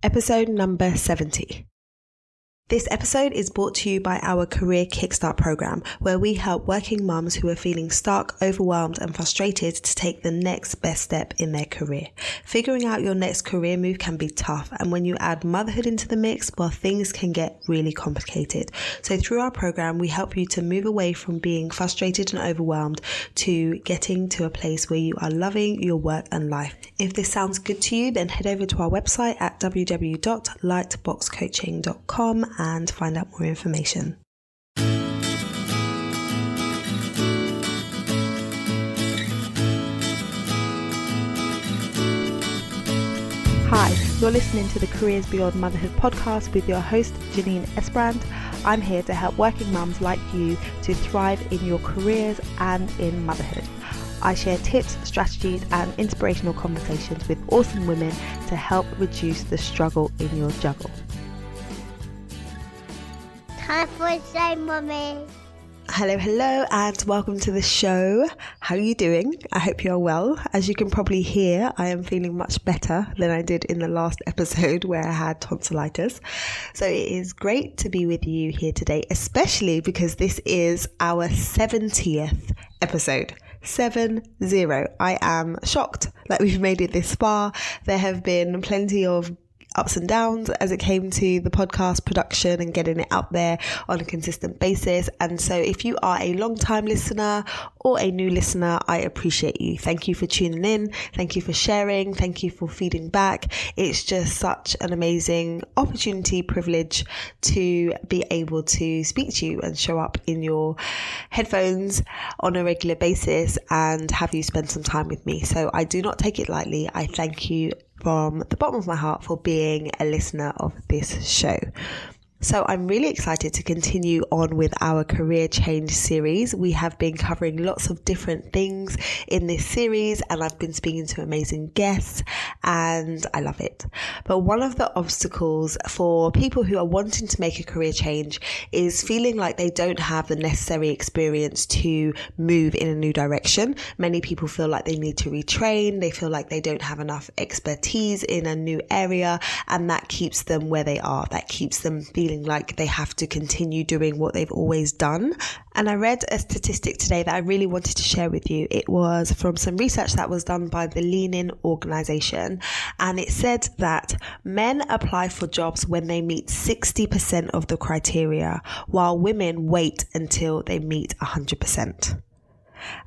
Episode number 70. This episode is brought to you by our Career Kickstart program, where we help working mums who are feeling stuck, overwhelmed and frustrated to take the next best step in their career. Figuring out your next career move can be tough, and when you add motherhood into the mix, well, things can get really complicated. So through our program, we help you to move away from being frustrated and overwhelmed to getting to a place where you are loving your work and life. If this sounds good to you, then head over to our website at www.lightboxcoaching.com and find out more information. Hi, you're listening to the Careers Beyond Motherhood podcast with your host, Janine Esbrand. I'm here to help working mums like you to thrive in your careers and in motherhood. I share tips, strategies and inspirational conversations with awesome women to help reduce the struggle in your juggle. Time for a day, Mummy. Hello and welcome to the show. How are you doing? I hope you are well. As you can probably hear, I am feeling much better than I did in the last episode where I had tonsillitis. So it is great to be with you here today, especially because this is our 70th episode. 70. I am shocked that we've made it this far. There have been plenty of ups and downs as it came to the podcast production and getting it out there on a consistent basis. And so if you are a long-time listener or a new listener, I appreciate you. Thank you for tuning in. Thank you for sharing. Thank you for feeding back. It's just such an amazing opportunity, privilege to be able to speak to you and show up in your headphones on a regular basis and have you spend some time with me. So I do not take it lightly. I thank you from the bottom of my heart for being a listener of this show. So I'm really excited to continue on with our career change series. We have been covering lots of different things in this series and I've been speaking to amazing guests and I love it. But one of the obstacles for people who are wanting to make a career change is feeling like they don't have the necessary experience to move in a new direction. Many people feel like they need to retrain. They feel like they don't have enough expertise in a new area and that keeps them where they are. That keeps them feeling like they have to continue doing what they've always done. And I read a statistic today that I really wanted to share with you. It was from some research that was done by the Lean In organization. And it said that men apply for jobs when they meet 60% of the criteria, while women wait until they meet 100%.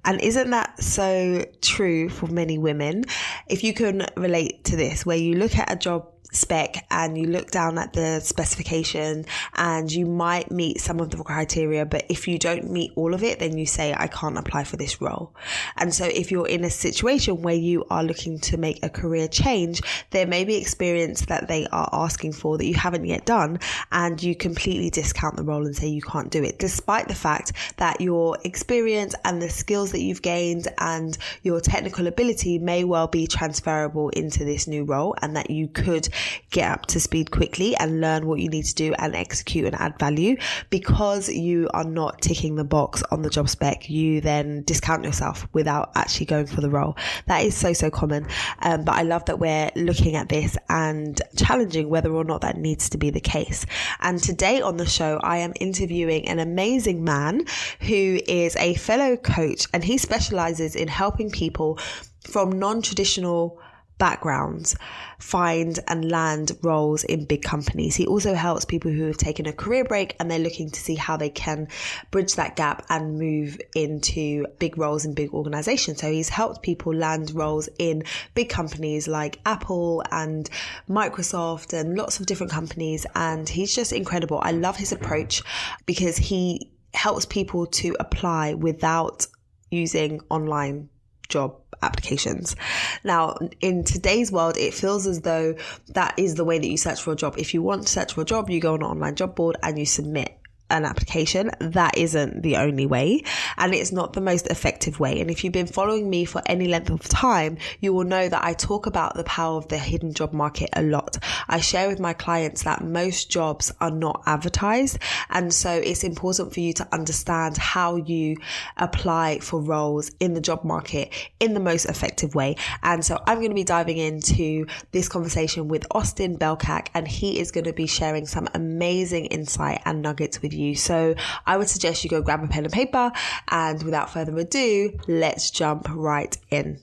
And isn't that so true for many women? If you can relate to this, where you look at a job spec and you look down at the specification and you might meet some of the criteria, but if you don't meet all of it, then you say, I can't apply for this role. And so if you're in a situation where you are looking to make a career change, there may be experience that they are asking for that you haven't yet done, and you completely discount the role and say you can't do it, despite the fact that your experience and the skills that you've gained and your technical ability may well be transferable into this new role, and that you could get up to speed quickly and learn what you need to do and execute and add value. Because you are not ticking the box on the job spec, you then discount yourself without actually going for the role. That is so common. But I love that we're looking at this and challenging whether or not that needs to be the case. And today on the show, I am interviewing an amazing man who is a fellow coach, and he specializes in helping people from non-traditional backgrounds find and land roles in big companies. He also helps people who have taken a career break and they're looking to see how they can bridge that gap and move into big roles in big organizations. So he's helped people land roles in big companies like Apple and Microsoft and lots of different companies. And he's just incredible. I love his approach because he helps people to apply without using online job applications. Now, in today's world, it feels as though that is the way that you search for a job. If you want to search for a job, you go on an online job board and you submit an application, that isn't the only way, and it's not the most effective way. And if you've been following me for any length of time, you will know that I talk about the power of the hidden job market a lot. I share with my clients that most jobs are not advertised, and so it's important for you to understand how you apply for roles in the job market in the most effective way. And so I'm going to be diving into this conversation with Austin Belcack, and he is going to be sharing some amazing insight and nuggets with you. So I would suggest you go grab a pen and paper, and without further ado, let's jump right in.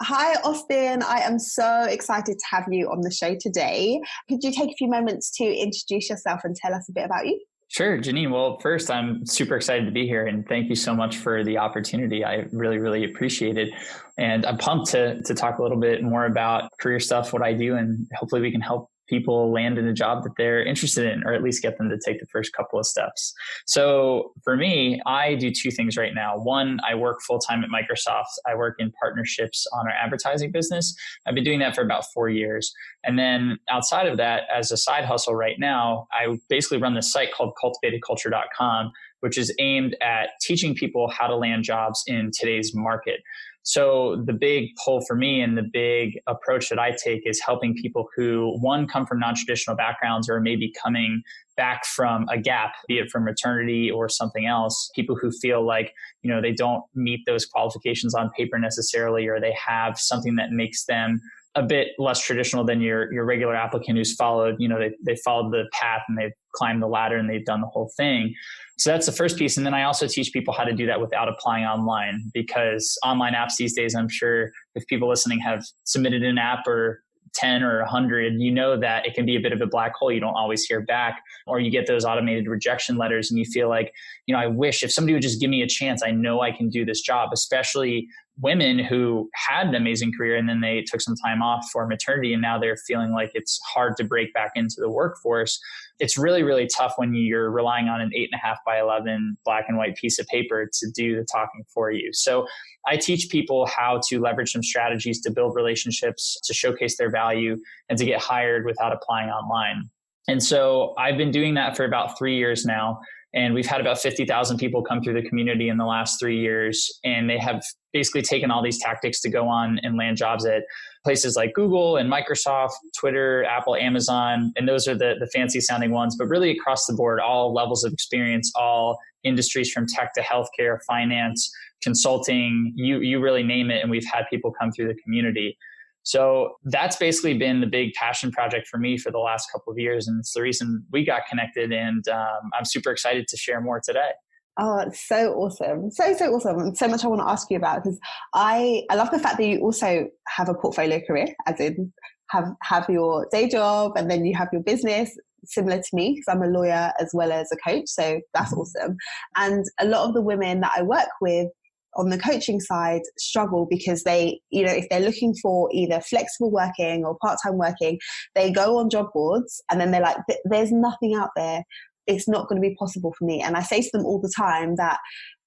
Hi, Austin. I am so excited to have you on the show today. Could you take a few moments to introduce yourself and tell us a bit about you? Sure, Janine. Well, first, I'm super excited to be here, and thank you so much for the opportunity. I really, really appreciate it. And I'm pumped to talk a little bit more about career stuff, what I do, and hopefully we can help people land in a job that they're interested in, or at least get them to take the first couple of steps. So for me, I do two things right now. One, I work full-time at Microsoft. I work in partnerships on our advertising business. I've been doing that for about 4 years. And then outside of that, as a side hustle right now, I basically run this site called cultivatedculture.com, which is aimed at teaching people how to land jobs in today's market. So the big pull for me and the big approach that I take is helping people who, one, come from non-traditional backgrounds or maybe coming back from a gap, be it from maternity or something else, people who feel like, they don't meet those qualifications on paper necessarily, or they have something that makes them a bit less traditional than your regular applicant who's followed, they followed the path and they've climbed the ladder and they've done the whole thing. So that's the first piece. And then I also teach people how to do that without applying online, because online apps these days, I'm sure if people listening have submitted an app or 10 or 100, that it can be a bit of a black hole. You don't always hear back, or you get those automated rejection letters and you feel like, I wish if somebody would just give me a chance, I know I can do this job, especially women who had an amazing career and then they took some time off for maternity and now they're feeling like it's hard to break back into the workforce. It's really, really tough when you're relying on an 8.5 by 11 black and white piece of paper to do the talking for you. So I teach people how to leverage some strategies to build relationships, to showcase their value, and to get hired without applying online. And so I've been doing that for about 3 years now. And we've had about 50,000 people come through the community in the last 3 years. And they have basically taken all these tactics to go on and land jobs at places like Google and Microsoft, Twitter, Apple, Amazon. And those are the fancy sounding ones, but really across the board, all levels of experience, all industries from tech to healthcare, finance, consulting, you really name it. And we've had people come through the community. So that's basically been the big passion project for me for the last couple of years. And it's the reason we got connected. And I'm super excited to share more today. Oh, it's so awesome. So awesome. And so much I want to ask you about, because I love the fact that you also have a portfolio career, as in have your day job and then you have your business, similar to me, because I'm a lawyer as well as a coach. So that's awesome. And a lot of the women that I work with on the coaching side struggle because they, if they're looking for either flexible working or part-time working, they go on job boards and then they're like, there's nothing out there. It's not going to be possible for me. And I say to them all the time that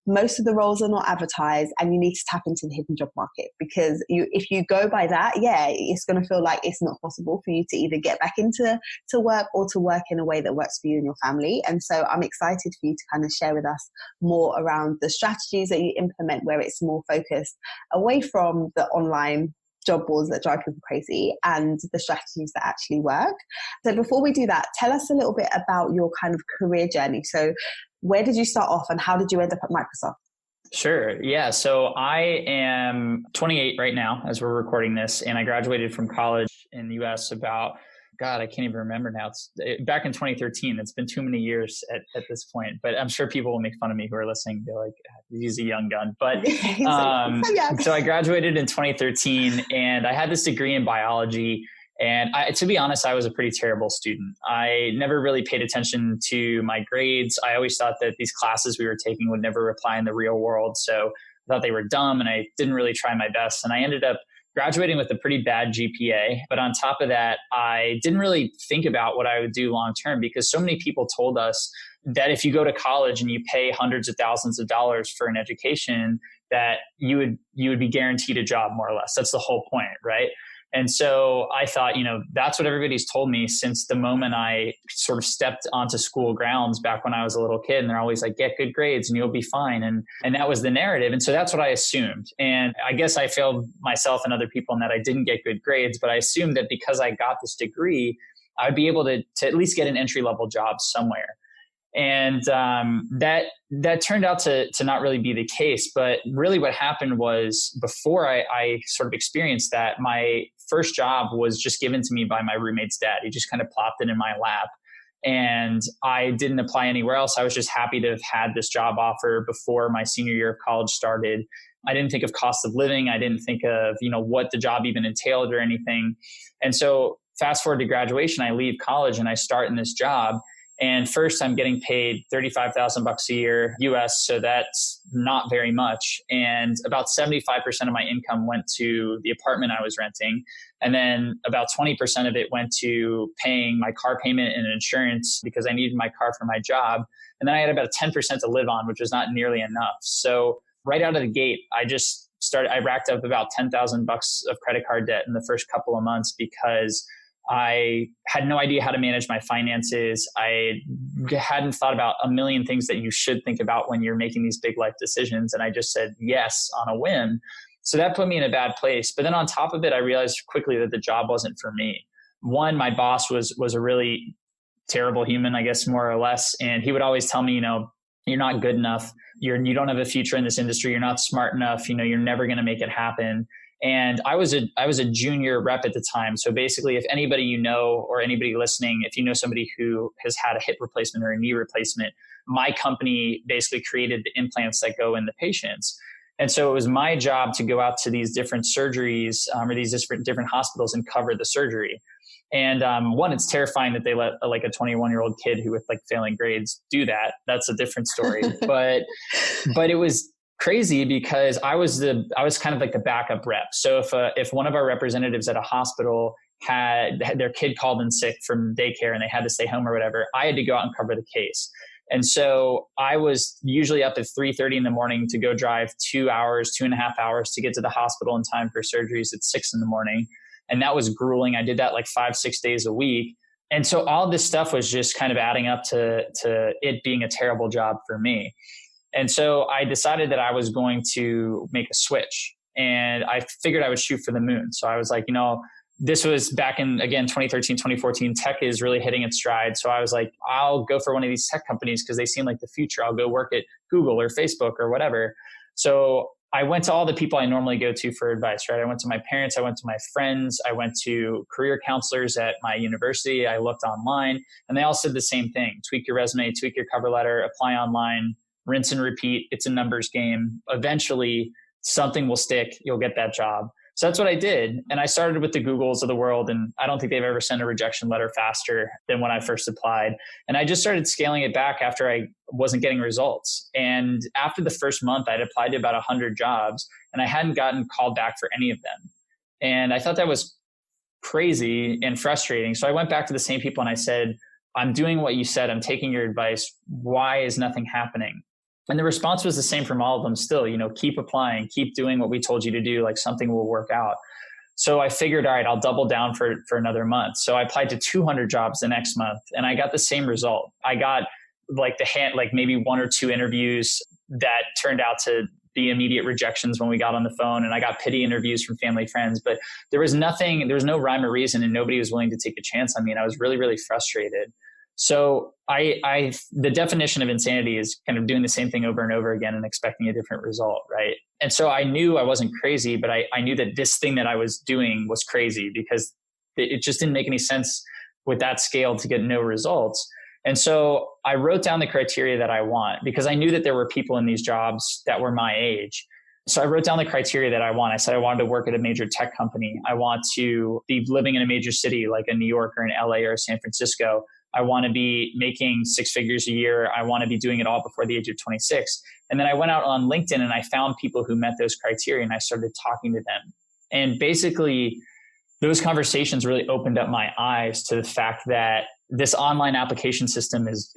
most of the roles are not advertised and you need to tap into the hidden job market, because if you go by that, it's going to feel like it's not possible for you to either get back into work or to work in a way that works for you and your family. And so I'm excited for you to kind of share with us more around the strategies that you implement where it's more focused away from the online job boards that drive people crazy and the strategies that actually work. So before we do that, tell us a little bit about your kind of career journey. So where did you start off and how did you end up at Microsoft? Sure. Yeah. So I am 28 right now as we're recording this, and I graduated from college in the US about, God, I can't even remember now. It's back in 2013. It's been too many years at this point, but I'm sure people will make fun of me who are listening. They're like, he's a young gun. But so I graduated in 2013 and I had this degree in biology. And to be honest, I was a pretty terrible student. I never really paid attention to my grades. I always thought that these classes we were taking would never apply in the real world. So I thought they were dumb and I didn't really try my best. And I ended up graduating with a pretty bad GPA. But on top of that, I didn't really think about what I would do long term, because so many people told us that if you go to college and you pay hundreds of thousands of dollars for an education, that you would be guaranteed a job, more or less. That's the whole point, right? And so I thought, that's what everybody's told me since the moment I sort of stepped onto school grounds back when I was a little kid. And they're always like, get good grades and you'll be fine. And that was the narrative. And so that's what I assumed. And I guess I failed myself and other people in that I didn't get good grades, but I assumed that because I got this degree, I'd be able to at least get an entry-level job somewhere. And that turned out to not really be the case. But really what happened was before I sort of experienced that, my first job was just given to me by my roommate's dad. He just kind of plopped it in my lap. And I didn't apply anywhere else. I was just happy to have had this job offer before my senior year of college started. I didn't think of cost of living. I didn't think of, what the job even entailed or anything. And so fast forward to graduation, I leave college and I start in this job. And first I'm getting paid $35,000 a year US. So that's not very much. And about 75% of my income went to the apartment I was renting. And then about 20% of it went to paying my car payment and insurance because I needed my car for my job. And then I had about 10% to live on, which was not nearly enough. So right out of the gate, I racked up about $10,000 of credit card debt in the first couple of months because I had no idea how to manage my finances. I hadn't thought about a million things that you should think about when you're making these big life decisions. And I just said yes on a whim. So that put me in a bad place. But then on top of it, I realized quickly that the job wasn't for me. One, my boss was a really terrible human, I guess, more or less. And he would always tell me, you're not good enough. You don't have a future in this industry. You're not smart enough. You're never going to make it happen. And I was a junior rep at the time. So basically, if anybody or anybody listening, if you know somebody who has had a hip replacement or a knee replacement, my company basically created the implants that go in the patients. And so it was my job to go out to these different surgeries or these different hospitals and cover the surgery. And one, it's terrifying that they let a 21-year-old kid who with failing grades do that. That's a different story. but it was crazy because I was kind of like the backup rep. So if one of our representatives at a hospital had their kid called in sick from daycare and they had to stay home or whatever, I had to go out and cover the case. And so I was usually up at 3:30 in the morning to go drive 2.5 hours to get to the hospital in time for surgeries at 6 in the morning. And that was grueling. I did that 5-6 days a week. And so all this stuff was just kind of adding up to it being a terrible job for me. And so I decided that I was going to make a switch, and I figured I would shoot for the moon. So I was like, this was back in, again, 2013, 2014, tech is really hitting its stride. So I was like, I'll go for one of these tech companies because they seem like the future. I'll go work at Google or Facebook or whatever. So I went to all the people I normally go to for advice, right? I went to my parents, I went to my friends, I went to career counselors at my university. I looked online and they all said the same thing: tweak your resume, tweak your cover letter, apply online, rinse and repeat. It's a numbers game. Eventually something will stick. You'll get that job. So that's what I did. And I started with the Googles of the world. And I don't think they've ever sent a rejection letter faster than when I first applied. And I just started scaling it back after I wasn't getting results. And after the first month, I'd applied to about 100 jobs and I hadn't gotten called back for any of them. And I thought that was crazy and frustrating. So I went back to the same people and I said, I'm doing what you said. I'm taking your advice. Why is nothing happening? And the response was the same from all of them still, keep applying, keep doing what we told you to do, something will work out. So I figured, all right, I'll double down for another month. So I applied to 200 jobs the next month and I got the same result. I got maybe 1 or 2 interviews that turned out to be immediate rejections when we got on the phone, and I got pity interviews from family friends, but there was no rhyme or reason and nobody was willing to take a chance on me. And I was really, really frustrated. So the definition of insanity is kind of doing the same thing over and over again and expecting a different result, right? And so I knew I wasn't crazy, but I knew that this thing that I was doing was crazy because it just didn't make any sense with that scale to get no results. And so I wrote down the criteria that I want because I knew that there were people in these jobs that were my age. So I wrote down the criteria that I want. I said I wanted to work at a major tech company. I want to be living in a major city like a New York or an LA or San Francisco. I want to be making 6 figures a year. I want to be doing it all before the age of 26. And then I went out on LinkedIn and I found people who met those criteria and I started talking to them. And basically, those conversations really opened up my eyes to the fact that this online application system is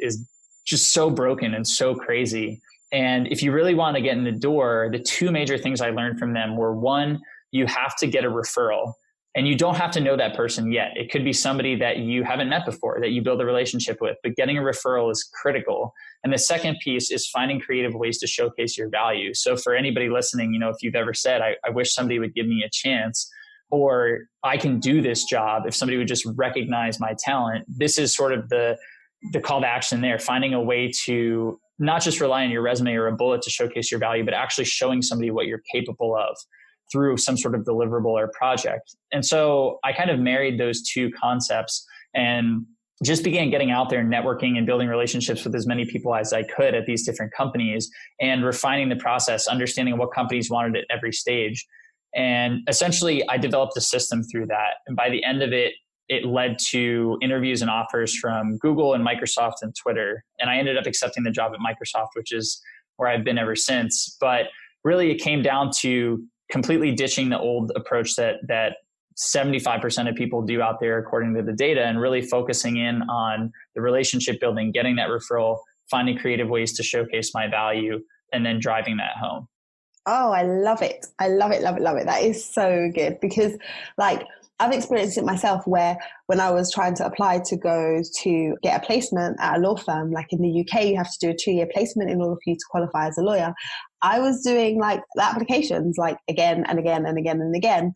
just so broken and so crazy. And if you really want to get in the door, the 2 major things I learned from them were, 1, you have to get a referral. And you don't have to know that person yet. It could be somebody that you haven't met before, that you build a relationship with, but getting a referral is critical. And the second piece is finding creative ways to showcase your value. So for anybody listening, if you've ever said, I wish somebody would give me a chance, or I can do this job, if somebody would just recognize my talent, this is sort of the call to action there, finding a way to not just rely on your resume or a bullet to showcase your value, but actually showing somebody what you're capable of through some sort of deliverable or project. And so I kind of married those two concepts and just began getting out there and networking and building relationships with as many people as I could at these different companies and refining the process, understanding what companies wanted at every stage. And essentially I developed a system through that. And by the end of it, it led to interviews and offers from Google and Microsoft and Twitter. And I ended up accepting the job at Microsoft, which is where I've been ever since. But really it came down to completely ditching the old approach that 75% of people do out there according to the data, and really focusing in on the relationship building, getting that referral, finding creative ways to showcase my value, and then driving that home. Oh, I love it. I love it, love it, love it. That is so good because I've experienced it myself where when I was trying to apply to go to get a placement at a law firm, like in the UK, you have to do a 2-year placement in order for you to qualify as a lawyer. I was doing the applications again and again and again and again.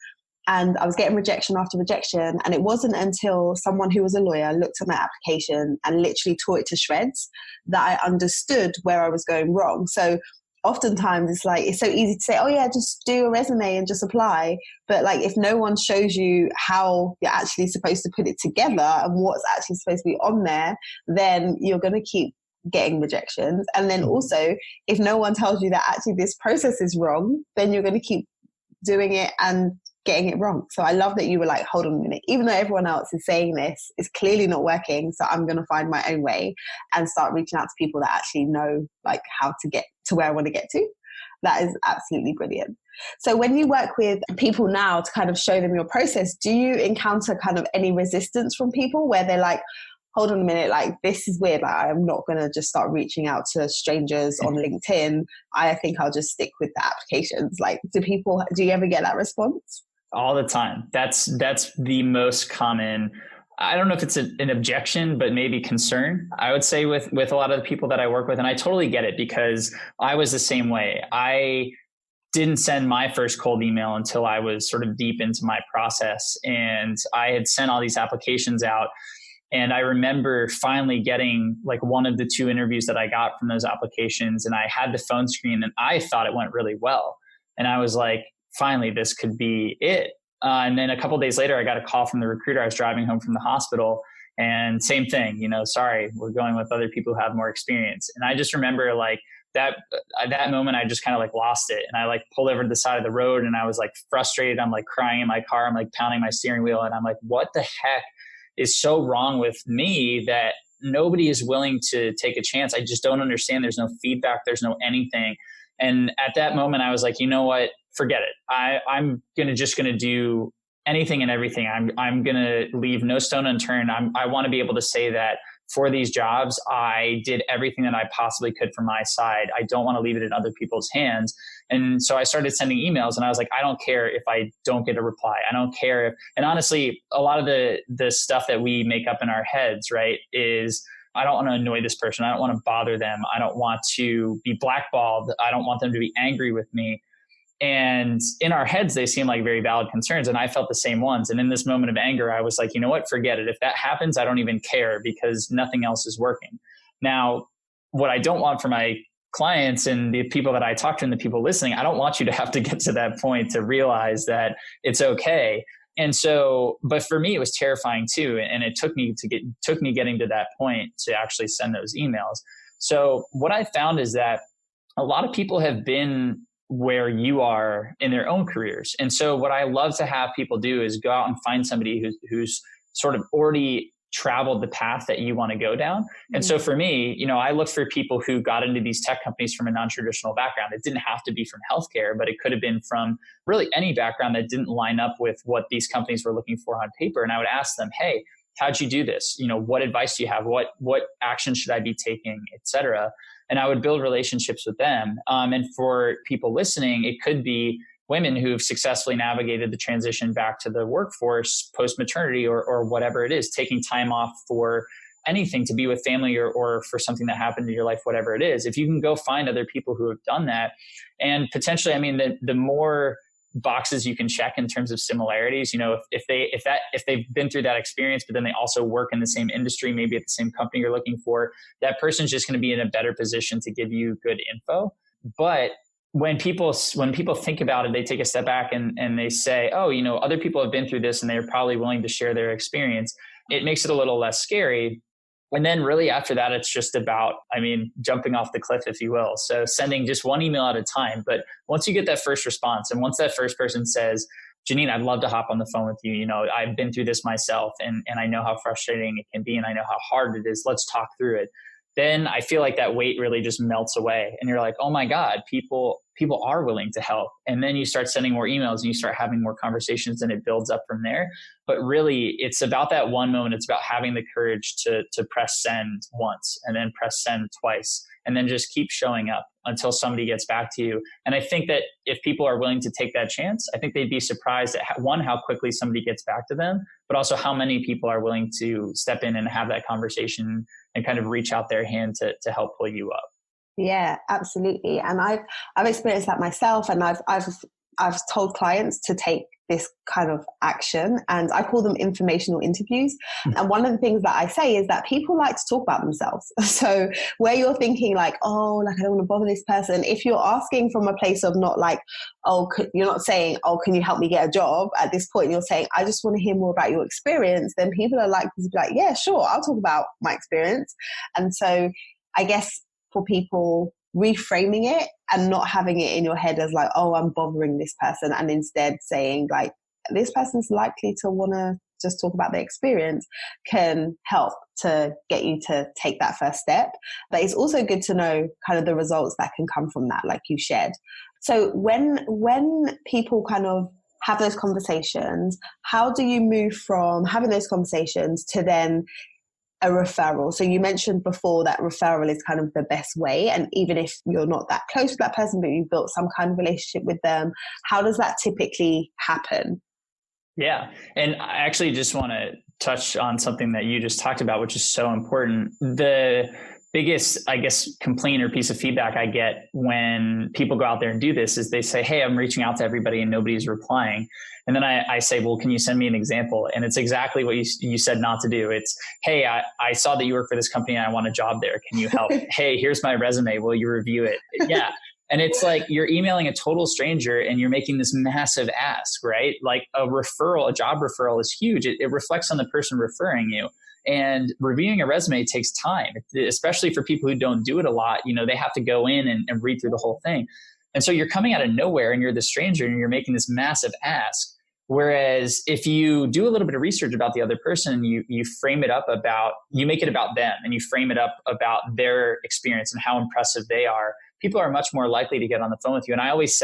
And I was getting rejection after rejection. And it wasn't until someone who was a lawyer looked at my application and literally tore it to shreds that I understood where I was going wrong. So oftentimes it's so easy to say, oh yeah, just do a resume and just apply. But if no one shows you how you're actually supposed to put it together and what's actually supposed to be on there, then you're going to keep getting rejections. And then also, if no one tells you that actually this process is wrong, then you're going to keep doing it and getting it wrong. So I love that you were like, hold on a minute, even though everyone else is saying this, it's clearly not working. So I'm going to find my own way and start reaching out to people that actually know how to get to where I want to get to. That is absolutely brilliant. So when you work with people now to kind of show them your process, do you encounter kind of any resistance from people where they're like, hold on a minute, this is weird. I'm not going to just start reaching out to strangers on LinkedIn. I think I'll just stick with the applications. Do you ever get that response? All the time. That's the most common. I don't know if it's an objection, but maybe concern, I would say with a lot of the people that I work with. And I totally get it because I was the same way. I didn't send my first cold email until I was sort of deep into my process. And I had sent all these applications out. And I remember finally getting one of the 2 interviews that I got from those applications. And I had the phone screen and I thought it went really well. And I was like, finally, this could be it. And then a couple of days later, I got a call from the recruiter. I was driving home from the hospital and same thing, sorry, we're going with other people who have more experience. And I just remember that at that moment, I just kind of lost it. And I pulled over to the side of the road and I was frustrated. I'm crying in my car. I'm pounding my steering wheel. And I'm like, what the heck is so wrong with me that nobody is willing to take a chance? I just don't understand. There's no feedback. There's no anything. And at that moment, I was like, you know what? Forget it. I'm just going to do anything and everything. I'm going to leave no stone unturned. I want to be able to say that for these jobs, I did everything that I possibly could from my side. I don't want to leave it in other people's hands. And so I started sending emails and I was like, I don't care if I don't get a reply. I don't care if, and honestly, a lot of the stuff that we make up in our heads, right, is I don't want to annoy this person. I don't want to bother them. I don't want to be blackballed. I don't want them to be angry with me. And in our heads, they seem like very valid concerns. And I felt the same ones. And in this moment of anger, I was like, you know what, forget it. If that happens, I don't even care because nothing else is working. Now, what I don't want for my clients and the people that I talk to and the people listening, I don't want you to have to get to that point to realize that it's okay. And so, but for me, it was terrifying too. And it took me getting to that point to actually send those emails. So what I found is that a lot of people have been where you are in their own careers. And so what I love to have people do is go out and find somebody who's sort of already traveled the path that you want to go down. And so for me, I look for people who got into these tech companies from a non-traditional background. It didn't have to be from healthcare, but it could have been from really any background that didn't line up with what these companies were looking for on paper. And I would ask them, hey, how'd you do this? What advice do you have? What action should I be taking, et cetera? And I would build relationships with them. And for people listening, it could be women who've successfully navigated the transition back to the workforce post maternity or whatever it is, taking time off for anything, to be with family or for something that happened in your life, whatever it is. If you can go find other people who have done that, and potentially, I mean, the more boxes you can check in terms of similarities, if they've been through that experience, but then they also work in the same industry, maybe at the same company you're looking for, that person's just going to be in a better position to give you good info. But when people think about it, they take a step back and they say, oh, other people have been through this and they're probably willing to share their experience. It makes it a little less scary. And then really after that, it's just about, jumping off the cliff, if you will. So sending just one email at a time. But once you get that first response, and once that first person says, Janine, I'd love to hop on the phone with you. I've been through this myself and I know how frustrating it can be and I know how hard it is. Let's talk through it. Then I feel like that weight really just melts away and you're like, oh my God, people are willing to help. And then you start sending more emails and you start having more conversations and it builds up from there. But really it's about that one moment. It's about having the courage to press send once and then press send twice and then just keep showing up until somebody gets back to you. And I think that if people are willing to take that chance, I think they'd be surprised at how quickly somebody gets back to them, but also how many people are willing to step in and have that conversation and kind of reach out their hand to help pull you up. Yeah, absolutely. And I've experienced that myself, and I've told clients to take this kind of action, and I call them informational interviews. And one of the things that I say is that people like to talk about themselves. So where you're thinking like, oh, like I don't want to bother this person, if you're asking from a place of not like, oh, you're not saying, oh, can you help me get a job? At this point, you're saying, I just want to hear more about your experience. Then people are likely to be like, yeah, sure, I'll talk about my experience. And so I guess for people, reframing it and not having it in your head as like, oh, I'm bothering this person, and instead saying like, this person's likely to want to just talk about their experience, can help to get you to take that first step. But it's also good to know kind of the results that can come from that, like you shared. So when people kind of have those conversations, how do you move from having those conversations to then a referral? So you mentioned before that referral is kind of the best way. And even if you're not that close with that person, but you've built some kind of relationship with them, how does that typically happen? Yeah. And I actually just want to touch on something that you just talked about, which is so important. The biggest, I guess, complaint or piece of feedback I get when people go out there and do this is they say, hey, I'm reaching out to everybody and nobody's replying. And then I say, well, can you send me an example? And it's exactly what you said not to do. It's, hey, I saw that you work for this company and I want a job there. Can you help? Hey, here's my resume. Will you review it? Yeah. And it's like you're emailing a total stranger and you're making this massive ask, right? Like a job referral is huge. It reflects on the person referring you. And reviewing a resume takes time, especially for people who don't do it a lot. They have to go in and read through the whole thing. And so you're coming out of nowhere and you're the stranger and you're making this massive ask. Whereas if you do a little bit of research about the other person, you frame it up you make it about them and you frame it up about their experience and how impressive they are, people are much more likely to get on the phone with you. And I always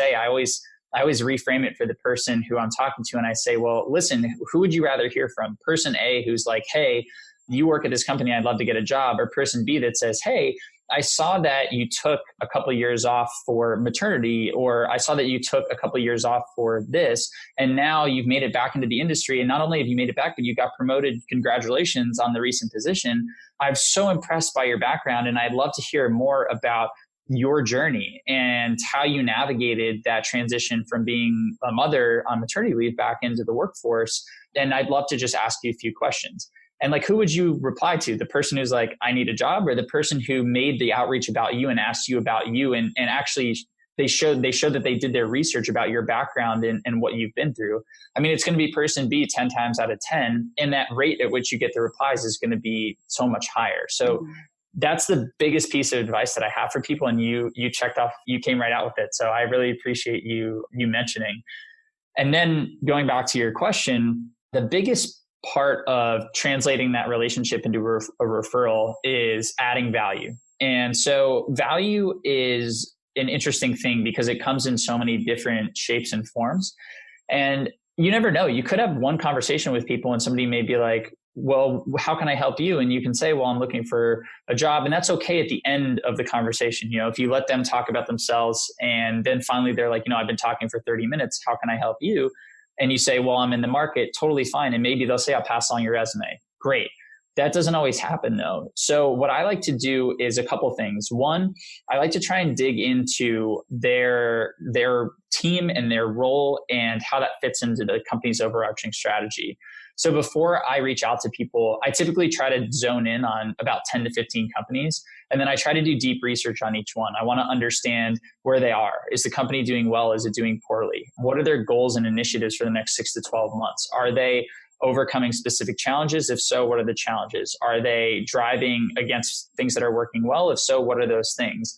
reframe it for the person who I'm talking to. And I say, well, listen, who would you rather hear from? Person A, who's like, hey, you work at this company, I'd love to get a job. Or person B that says, hey, I saw that you took a couple of years off for maternity, or I saw that you took a couple of years off for this, and now you've made it back into the industry. And not only have you made it back, but you got promoted. Congratulations on the recent position. I'm so impressed by your background, and I'd love to hear more about your journey and how you navigated that transition from being a mother on maternity leave back into the workforce. And I'd love to just ask you a few questions. And like, who would you reply to? The person who's like, I need a job, or the person who made the outreach about you and asked you about you and actually they showed that they did their research about your background and what you've been through? I mean, it's going to be person B 10 times out of 10. And that rate at which you get the replies is going to be so much higher. So that's the biggest piece of advice that I have for people. And you checked off, you came right out with it. So I really appreciate you mentioning. And then going back to your question, the biggest part of translating that relationship into a referral is adding value. And so value is an interesting thing because it comes in so many different shapes and forms. And you never know. You could have one conversation with people and somebody may be like, well, how can I help you? And you can say, well, I'm looking for a job. And that's okay at the end of the conversation. If you let them talk about themselves and then finally they're like, I've been talking for 30 minutes. How can I help you? And you say, well, I'm in the market. Totally fine. And maybe they'll say, I'll pass on your resume. Great. That doesn't always happen though. So what I like to do is a couple things. One, I like to try and dig into their team and their role and how that fits into the company's overarching strategy. So before I reach out to people, I typically try to zone in on about 10 to 15 companies. And then I try to do deep research on each one. I want to understand where they are. Is the company doing well? Is it doing poorly? What are their goals and initiatives for the next 6 to 12 months? Are they overcoming specific challenges? If so, what are the challenges? Are they driving against things that are working well? If so, what are those things?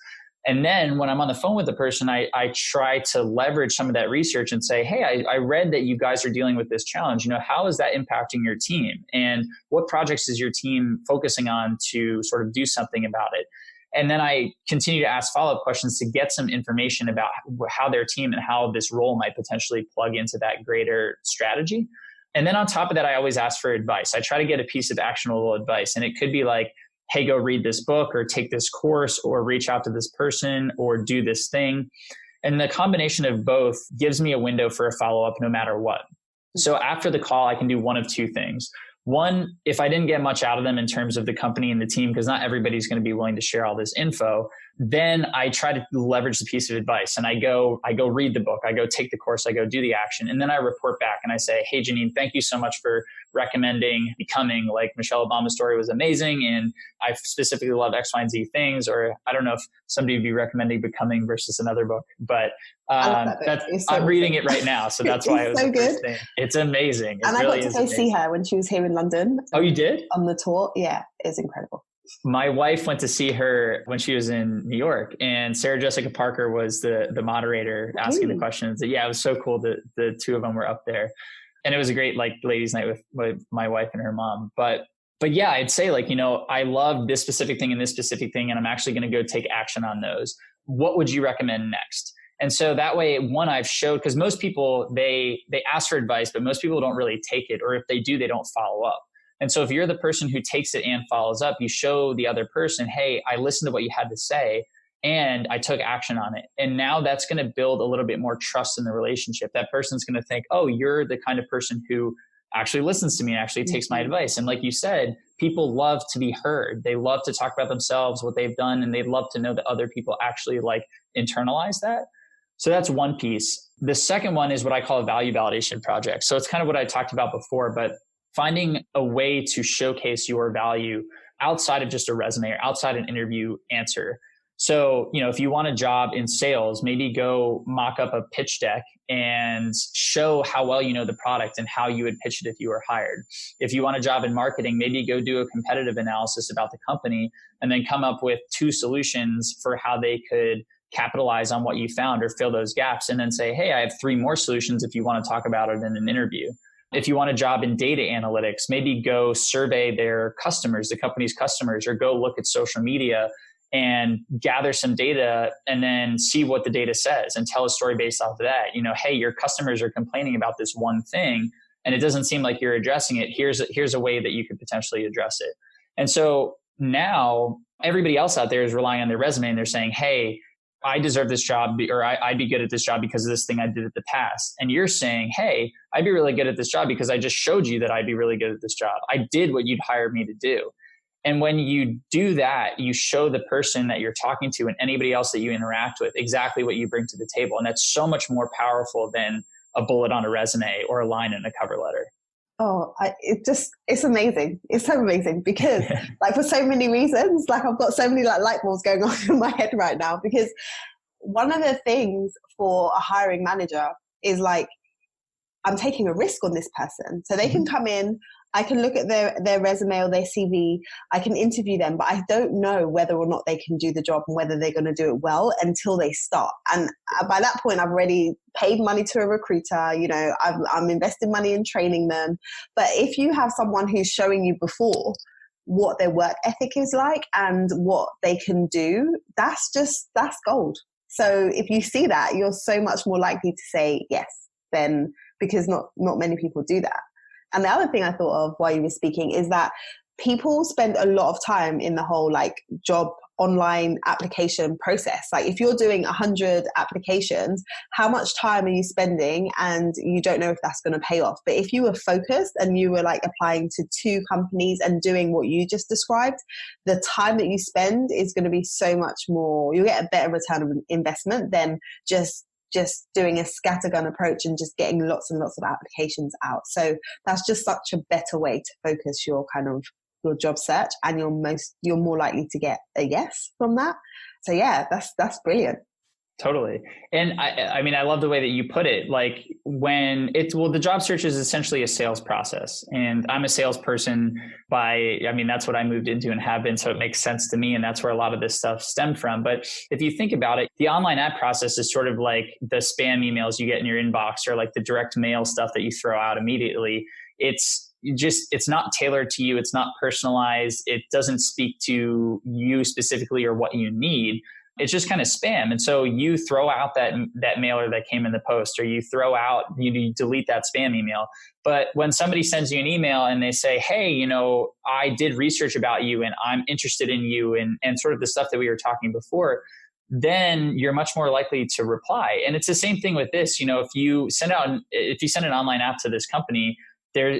And then when I'm on the phone with the person, I try to leverage some of that research and say, hey, I read that you guys are dealing with this challenge. How is that impacting your team? And what projects is your team focusing on to sort of do something about it? And then I continue to ask follow-up questions to get some information about how their team and how this role might potentially plug into that greater strategy. And then on top of that, I always ask for advice. I try to get a piece of actionable advice. And it could be like, hey, go read this book or take this course or reach out to this person or do this thing. And the combination of both gives me a window for a follow-up no matter what. So after the call, I can do one of two things. One, if I didn't get much out of them in terms of the company and the team, because not everybody's going to be willing to share all this info, then I try to leverage the piece of advice and I go read the book, I go take the course, I go do the action. And then I report back and I say, hey, Janine, thank you so much for recommending Becoming. Like Michelle Obama's story was amazing. And I specifically love X, Y, and Z things. Or I don't know if somebody would be recommending Becoming versus another book, but I'm reading it right now. So that's why it was so good. It's amazing. And I got to go see her when she was here in London. Oh, you did? On the tour. Yeah, it's incredible. My wife went to see her when she was in New York, and Sarah Jessica Parker was the moderator asking the questions. Yeah, it was so cool that the two of them were up there. And it was a great ladies' night with my wife and her mom. But yeah, I'd say I love this specific thing and this specific thing, and I'm actually going to go take action on those. What would you recommend next? And so that way, one, I've showed, because most people, they ask for advice, but most people don't really take it. Or if they do, they don't follow up. And so if you're the person who takes it and follows up, you show the other person, hey, I listened to what you had to say and I took action on it. And now that's going to build a little bit more trust in the relationship. That person's going to think, oh, you're the kind of person who actually listens to me and actually takes my advice. And like you said, people love to be heard. They love to talk about themselves, what they've done, and they'd love to know that other people actually internalize that. So that's one piece. The second one is what I call a value validation project. So it's kind of what I talked about before, but finding a way to showcase your value outside of just a resume or outside an interview answer. So, if you want a job in sales, maybe go mock up a pitch deck and show how well you know the product and how you would pitch it if you were hired. If you want a job in marketing, maybe go do a competitive analysis about the company and then come up with 2 solutions for how they could capitalize on what you found or fill those gaps, and then say, hey, I have 3 more solutions if you want to talk about it in an interview. If you want a job in data analytics, maybe go survey their customers, the company's customers, or go look at social media and gather some data and then see what the data says and tell a story based off of that. Hey, your customers are complaining about this one thing and it doesn't seem like you're addressing it. Here's a way that you could potentially address it. And so now everybody else out there is relying on their resume and they're saying, hey, I deserve this job, or I'd be good at this job because of this thing I did at the past. And you're saying, hey, I'd be really good at this job because I just showed you that I'd be really good at this job. I did what you'd hired me to do. And when you do that, you show the person that you're talking to and anybody else that you interact with exactly what you bring to the table. And that's so much more powerful than a bullet on a resume or a line in a cover letter. Oh, it's amazing. It's so amazing because for so many reasons, I've got so many light bulbs going on in my head right now, because one of the things for a hiring manager is I'm taking a risk on this person. So they can come in, I can look at their resume or their CV, I can interview them, but I don't know whether or not they can do the job and whether they're going to do it well until they start. And by that point, I've already paid money to a recruiter, I'm investing money in training them. But if you have someone who's showing you before what their work ethic is like and what they can do, that's gold. So if you see that, you're so much more likely to say yes, because not many people do that. And the other thing I thought of while you were speaking is that people spend a lot of time in the whole like job online application process. Like if you're doing 100 applications, how much time are you spending? And you don't know if that's going to pay off. But if you were focused and you were like applying to 2 companies and doing what you just described, the time that you spend is going to be so much more, you'll get a better return of investment than just doing a scattergun approach and just getting lots and lots of applications out. So that's just such a better way to focus your kind of your job search, and you're more likely to get a yes from that. So yeah, that's brilliant. Totally. And I mean, I love the way that you put it. Like the job search is essentially a sales process, and I'm a salesperson that's what I moved into and have been. So it makes sense to me. And that's where a lot of this stuff stemmed from. But if you think about it, the online ad process is sort of like the spam emails you get in your inbox, or like the direct mail stuff that you throw out immediately. It's not tailored to you. It's not personalized. It doesn't speak to you specifically or what you need. It's just kind of spam. And so you throw out that mailer that came in the post, or you delete that spam email. But when somebody sends you an email and they say, hey, I did research about you and I'm interested in you, and sort of the stuff that we were talking before, then you're much more likely to reply. And it's the same thing with this. If you send an online app to this company,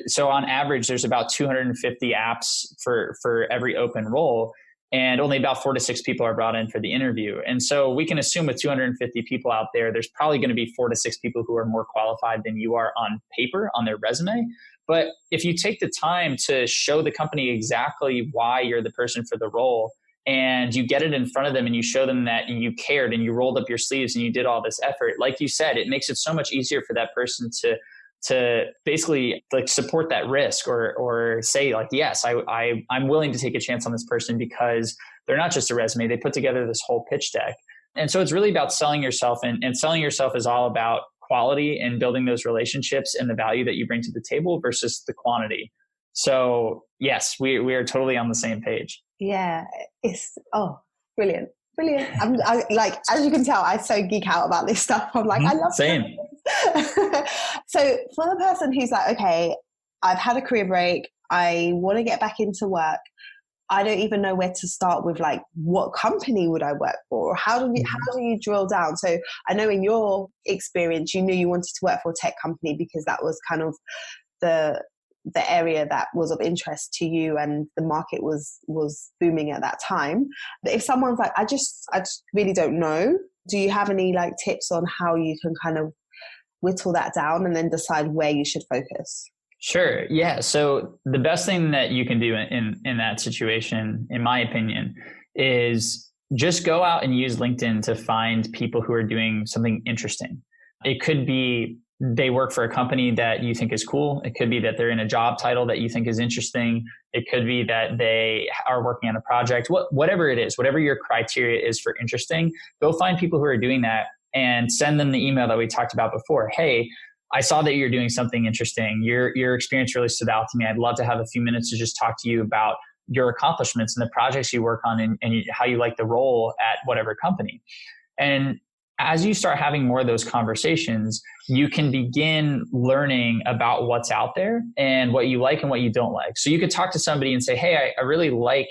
so on average, there's about 250 apps for every open role, and only about 4 to 6 people are brought in for the interview. And so we can assume with 250 people out there's probably going to be 4 to 6 people who are more qualified than you are on paper, on their resume. But if you take the time to show the company exactly why you're the person for the role, and you get it in front of them and you show them that you cared and you rolled up your sleeves and you did all this effort, like you said, it makes it so much easier for that person to basically like support that risk, or say like, yes, I'm willing to take a chance on this person because they're not just a resume. They put together this whole pitch deck. And so it's really about selling yourself, and selling yourself is all about quality and building those relationships and the value that you bring to the table versus the quantity. So yes, we are totally on the same page. Yeah. Brilliant. I like, as you can tell, I so geek out about this stuff. I'm like, I love same. So for the person who's like, okay, I've had a career break, I want to get back into work, I don't even know where to start with, like, what company would I work for? Or how do you drill down? So I know in your experience, you knew you wanted to work for a tech company because that was kind of the area that was of interest to you and the market was booming at that time. But if someone's like, I just really don't know, do you have any like tips on how you can kind of whittle that down and then decide where you should focus? Sure. Yeah. So the best thing that you can do in that situation, in my opinion, is just go out and use LinkedIn to find people who are doing something interesting. It could be they work for a company that you think is cool. It could be that they're in a job title that you think is interesting. It could be that they are working on a project. Whatever it is, whatever your criteria is for interesting, go find people who are doing that and send them the email that we talked about before. Hey, I saw that you're doing something interesting. Your experience really stood out to me. I'd love to have a few minutes to just talk to you about your accomplishments and the projects you work on, and how you like the role at whatever company. And as you start having more of those conversations, you can begin learning about what's out there and what you like and what you don't like. So you could talk to somebody and say, hey, I really like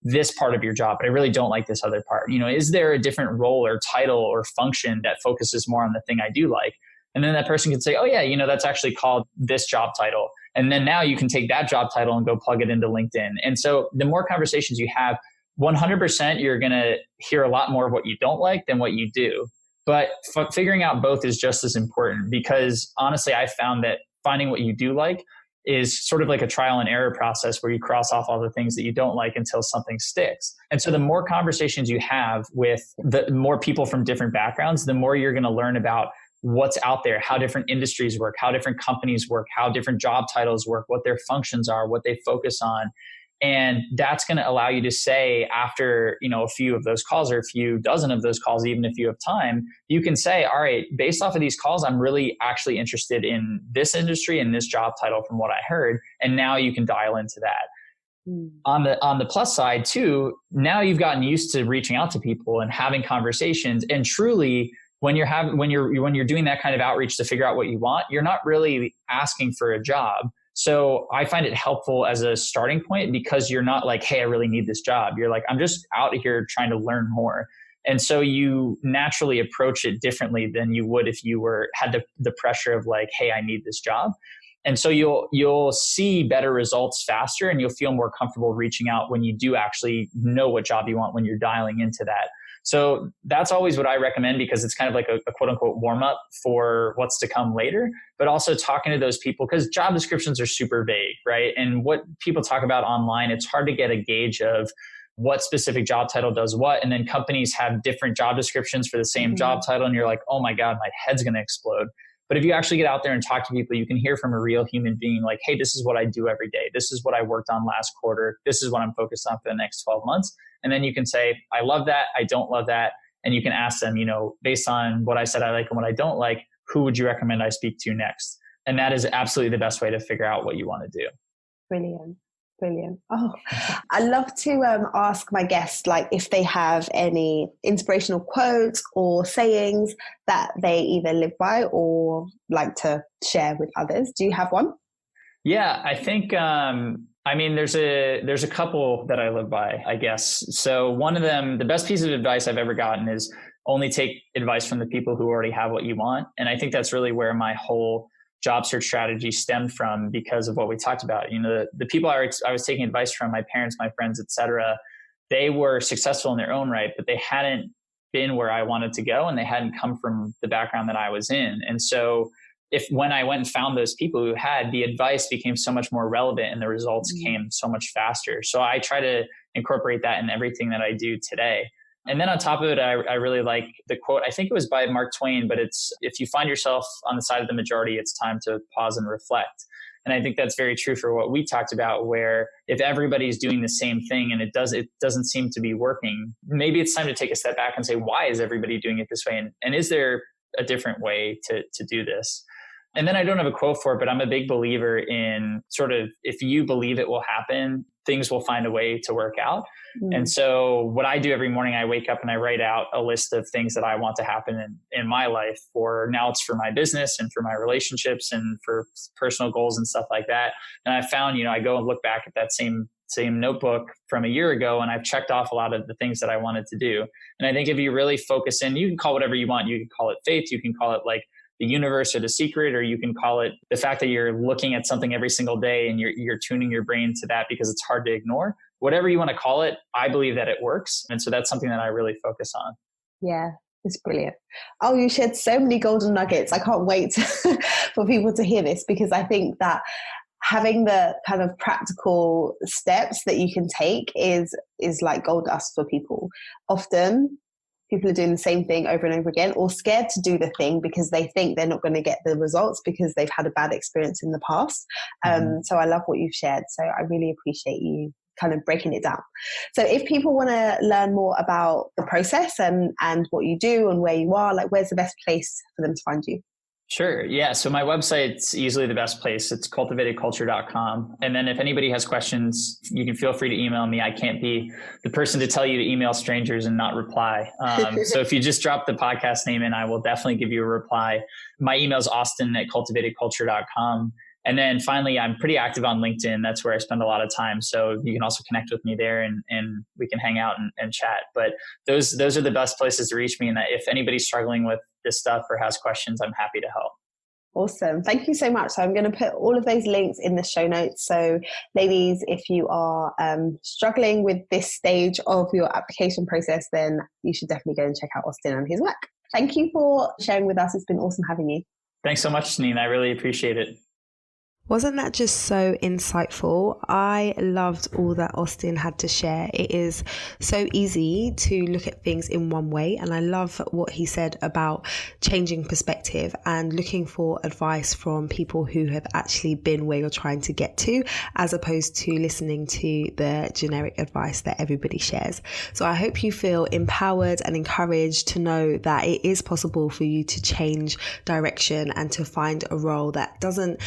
this part of your job, but I really don't like this other part. Is there a different role or title or function that focuses more on the thing I do like? And then that person can say, oh yeah, that's actually called this job title. And then now you can take that job title and go plug it into LinkedIn. And so the more conversations you have, 100% you're going to hear a lot more of what you don't like than what you do. But figuring out both is just as important, because honestly, I found that finding what you do like is sort of like a trial and error process where you cross off all the things that you don't like until something sticks. And so the more conversations you have with the more people from different backgrounds, the more you're going to learn about what's out there, how different industries work, how different companies work, how different job titles work, what their functions are, what they focus on. And that's going to allow you to say, after, a few of those calls or a few dozen of those calls, even if you have time, you can say, all right, based off of these calls, I'm really actually interested in this industry and this job title from what I heard. And now you can dial into that. On the plus side too, now you've gotten used to reaching out to people and having conversations. And truly, when you're doing that kind of outreach to figure out what you want, you're not really asking for a job. So I find it helpful as a starting point because you're not like, hey, I really need this job. You're like, I'm just out here trying to learn more. And so you naturally approach it differently than you would if you had the pressure of like, hey, I need this job. And so you'll see better results faster, and you'll feel more comfortable reaching out when you do actually know what job you want when you're dialing into that. So that's always what I recommend, because it's kind of like a quote unquote warm up for what's to come later, but also talking to those people, because job descriptions are super vague, right? And what people talk about online, it's hard to get a gauge of what specific job title does what. And then companies have different job descriptions for the same job title. And you're like, oh my God, my head's going to explode. But if you actually get out there and talk to people, you can hear from a real human being like, hey, this is what I do every day. This is what I worked on last quarter. This is what I'm focused on for the next 12 months. And then you can say, I love that. I don't love that. And you can ask them, based on what I said I like and what I don't like, who would you recommend I speak to next? And that is absolutely the best way to figure out what you want to do. Brilliant. Brilliant. Oh, I love to ask my guests, like, if they have any inspirational quotes or sayings that they either live by or like to share with others. Do you have one? Yeah, I think, there's a couple that I live by, I guess. So one of them, the best piece of advice I've ever gotten is only take advice from the people who already have what you want. And I think that's really where my whole job search strategy stemmed from, because of what we talked about. The people I was taking advice from, my parents, my friends, etc., they were successful in their own right, but they hadn't been where I wanted to go, and they hadn't come from the background that I was in. And so when I went and found those people who had, the advice became so much more relevant and the results came so much faster. So I try to incorporate that in everything that I do today. And then on top of it, I really like the quote. I think it was by Mark Twain, but it's, if you find yourself on the side of the majority, it's time to pause and reflect. And I think that's very true for what we talked about, where if everybody's doing the same thing and it doesn't seem to be working, maybe it's time to take a step back and say, why is everybody doing it this way? And is there a different way to do this? And then I don't have a quote for it, but I'm a big believer in sort of, if you believe it will happen, things will find a way to work out. And so what I do every morning, I wake up and I write out a list of things that I want to happen in my life. Now it's for my business and for my relationships and for personal goals and stuff like that. And I found, I go and look back at that same notebook from a year ago, and I've checked off a lot of the things that I wanted to do. And I think if you really focus in, you can call whatever you want. You can call it faith. You can call it like the universe or the secret, or you can call it the fact that you're looking at something every single day and you're tuning your brain to that because it's hard to ignore. Whatever you want to call it, I believe that it works. And so that's something that I really focus on. Yeah, it's brilliant. Oh, you shared so many golden nuggets. I can't wait for people to hear this, because I think that having the kind of practical steps that you can take is like gold dust for people. Often people are doing the same thing over and over again, or scared to do the thing because they think they're not going to get the results because they've had a bad experience in the past. So I love what you've shared. So I really appreciate you kind of breaking it down. So if people want to learn more about the process and what you do and where you are, like, where's the best place for them to find you? Sure. Yeah. So my website's easily the best place. It's cultivatedculture.com. And then if anybody has questions, you can feel free to email me. I can't be the person to tell you to email strangers and not reply. So if you just drop the podcast name in, I will definitely give you a reply. My email is austin@cultivatedculture.com. And then finally, I'm pretty active on LinkedIn. That's where I spend a lot of time. So you can also connect with me there and we can hang out and chat. But those are the best places to reach me. And if anybody's struggling with this stuff or has questions, I'm happy to help. Awesome. Thank you so much. So I'm going to put all of those links in the show notes. So ladies, if you are struggling with this stage of your application process, then you should definitely go and check out Austin and his work. Thank you for sharing with us. It's been awesome having you. Thanks so much, Janine. I really appreciate it. Wasn't that just so insightful? I loved all that Austin had to share. It is so easy to look at things in one way. And I love what he said about changing perspective and looking for advice from people who have actually been where you're trying to get to, as opposed to listening to the generic advice that everybody shares. So I hope you feel empowered and encouraged to know that it is possible for you to change direction and to find a role that doesn't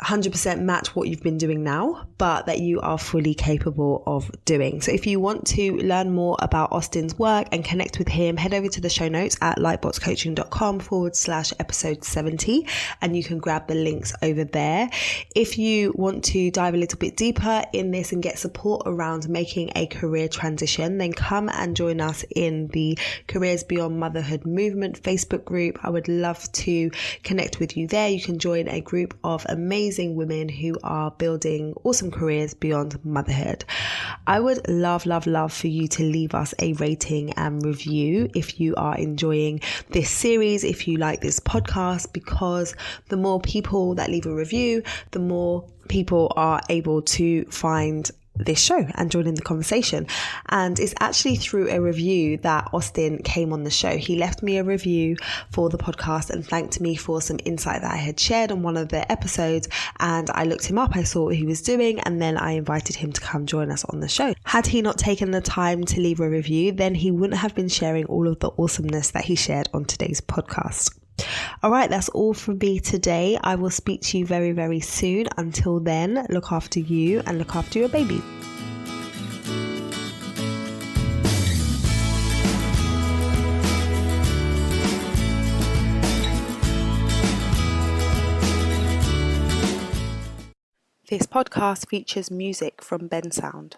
100% match what you've been doing now, but that you are fully capable of doing. So if you want to learn more about Austin's work and connect with him, head over to the show notes at lightboxcoaching.com/episode 70, and you can grab the links over there. If you want to dive a little bit deeper in this and get support around making a career transition, then come and join us in the Careers Beyond Motherhood Movement Facebook group. I would love to connect with you there. You can join a group of amazing women who are building awesome careers beyond motherhood. I would love for you to leave us a rating and review if you are enjoying this series, if you like this podcast, because the more people that leave a review, the more people are able to find this show and join in the conversation. And it's actually through a review that Austin came on the show. He left me a review for the podcast and thanked me for some insight that I had shared on one of the episodes, and I looked him up, I saw what he was doing, and then I invited him to come join us on the show. Had he not taken the time to leave a review, then he wouldn't have been sharing all of the awesomeness that he shared on today's podcast. All right, that's all from me today. I will speak to you very, very soon. Until then, look after you and look after your baby. This podcast features music from Ben Sound.